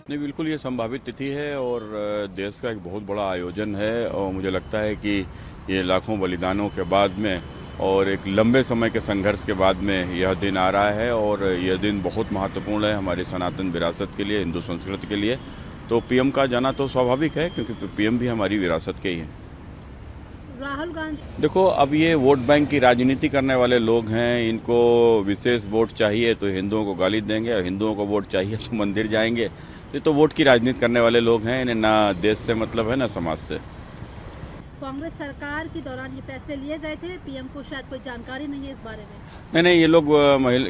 नहीं, बिल्कुल ये संभावित तिथि है और देश का एक बहुत बड़ा आयोजन है और मुझे लगता है कि ये लाखों बलिदानों के बाद में और एक लंबे समय के संघर्ष के बाद में यह दिन आ रहा है और यह दिन बहुत महत्वपूर्ण है हमारी सनातन विरासत के लिए, हिंदू संस्कृति के लिए। तो पीएम का जाना तो स्वाभाविक है क्योंकि पीएम भी हमारी विरासत के ही हैं। राहुल गांधी। देखो, अब ये वोट बैंक की राजनीति करने वाले लोग हैं, इनको विशेष वोट चाहिए तो हिंदुओं को गाली देंगे और हिंदुओं को वोट चाहिए तो मंदिर जाएंगे। तो वोट की राजनीति करने वाले लोग हैं, इन्हें ना देश से मतलब है ना समाज से। कांग्रेस सरकार के दौरान ये फैसले लिए गए थे, पीएम को शायद कोई जानकारी नहीं है इस बारे में। नहीं, ये लोग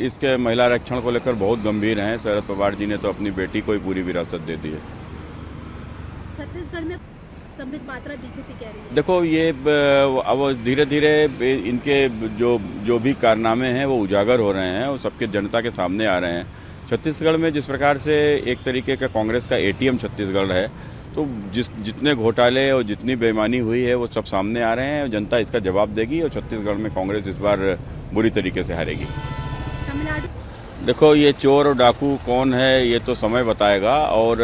इसके महिला आरक्षण को लेकर बहुत गंभीर हैं। शरद पवार जी ने तो अपनी बेटी को ही पूरी विरासत दे दी है। छत्तीसगढ़ में संबित पात्रा बीजेपी कह रही है। देखो, ये अब धीरे धीरे इनके जो जो भी कारनामे हैं वो उजागर हो रहे हैं और सबके जनता के सामने आ रहे हैं। छत्तीसगढ़ में जिस प्रकार से एक तरीके का कांग्रेस का एटीएम छत्तीसगढ़ है, तो जितने घोटाले और जितनी बेईमानी हुई है वो सब सामने आ रहे हैं और जनता इसका जवाब देगी और छत्तीसगढ़ में कांग्रेस इस बार बुरी तरीके से हारेगी। तमिलनाडु। देखो, ये चोर और डाकू कौन है ये तो समय बताएगा और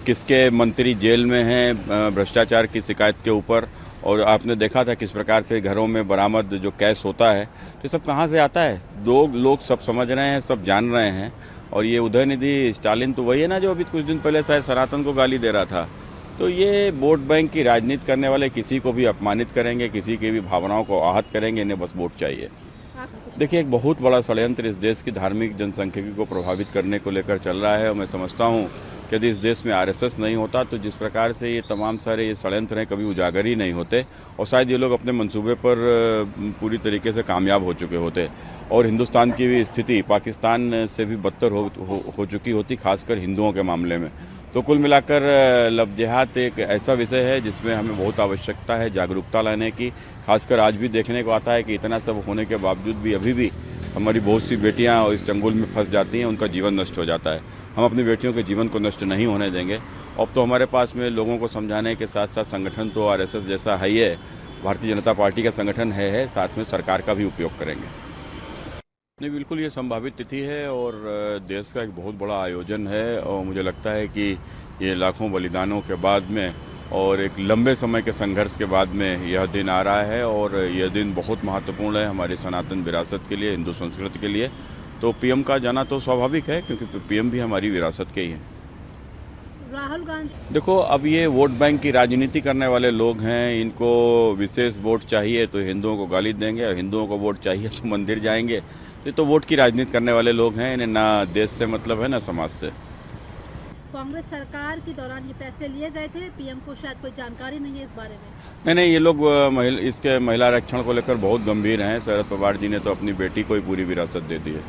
किसके मंत्री जेल में हैं भ्रष्टाचार की शिकायत के ऊपर। और आपने देखा था किस प्रकार से घरों में बरामद जो कैश होता है, तो ये सब कहाँ से आता है। दो लोग सब समझ रहे हैं, सब जान रहे हैं। और ये उदयनिधि स्टालिन तो वही है ना जो अभी कुछ दिन पहले शायद सनातन को गाली दे रहा था। तो ये वोट बैंक की राजनीति करने वाले किसी को भी अपमानित करेंगे, किसी की भी भावनाओं को आहत करेंगे, इन्हें बस वोट चाहिए। देखिए, एक बहुत बड़ा षड्यंत्र इस देश की धार्मिक जनसंख्यिकी को प्रभावित करने को लेकर चल रहा है और मैं समझता हूँ कि यदि इस देश में आरएसएस नहीं होता तो जिस प्रकार से ये तमाम सारे ये षड्यंत्र हैं कभी उजागर ही नहीं होते और शायद ये लोग अपने मंसूबे पर पूरी तरीके से कामयाब हो चुके होते और हिंदुस्तान की भी स्थिति पाकिस्तान से भी बदतर हो चुकी होती, खासकर हिंदुओं के मामले में। तो कुल मिलाकर लव जिहाद एक ऐसा विषय है जिसमें हमें बहुत आवश्यकता है जागरूकता लाने की। खासकर आज भी देखने को आता है कि इतना सब होने के बावजूद भी अभी भी हमारी बहुत सी बेटियां इस चंगुल में फंस जाती हैं, उनका जीवन नष्ट हो जाता है। हम अपनी बेटियों के जीवन को नष्ट नहीं होने देंगे। अब तो हमारे पास में लोगों को समझाने के साथ साथ संगठन तो आरएसएस जैसा है ही है, भारतीय जनता पार्टी का संगठन है, साथ में सरकार का भी उपयोग करेंगे। नहीं, बिल्कुल ये संभावित तिथि है और देश का एक बहुत बड़ा आयोजन है और मुझे लगता है कि ये लाखों बलिदानों के बाद में और एक लंबे समय के संघर्ष के बाद में यह दिन आ रहा है और यह दिन बहुत महत्वपूर्ण है हमारी सनातन विरासत के लिए, हिंदू संस्कृति के लिए। तो पीएम का जाना तो स्वाभाविक है क्योंकि पीएम भी हमारी विरासत के ही हैं। राहुल गांधी। देखो, अब ये वोट बैंक की राजनीति करने वाले लोग हैं, इनको विशेष वोट चाहिए तो हिंदुओं को गाली देंगे और हिंदुओं को वोट चाहिए तो मंदिर जाएंगे। तो वोट की राजनीति करने वाले लोग हैं, इन्हें ना देश से मतलब है ना समाज से। कांग्रेस सरकार के दौरान ये फैसले लिए गए थे, पीएम को शायद कोई जानकारी नहीं है इस बारे में। नहीं, ये लोग इसके महिला आरक्षण को लेकर बहुत गंभीर हैं। शरद पवार जी ने तो अपनी बेटी को ही पूरी विरासत दे दी है।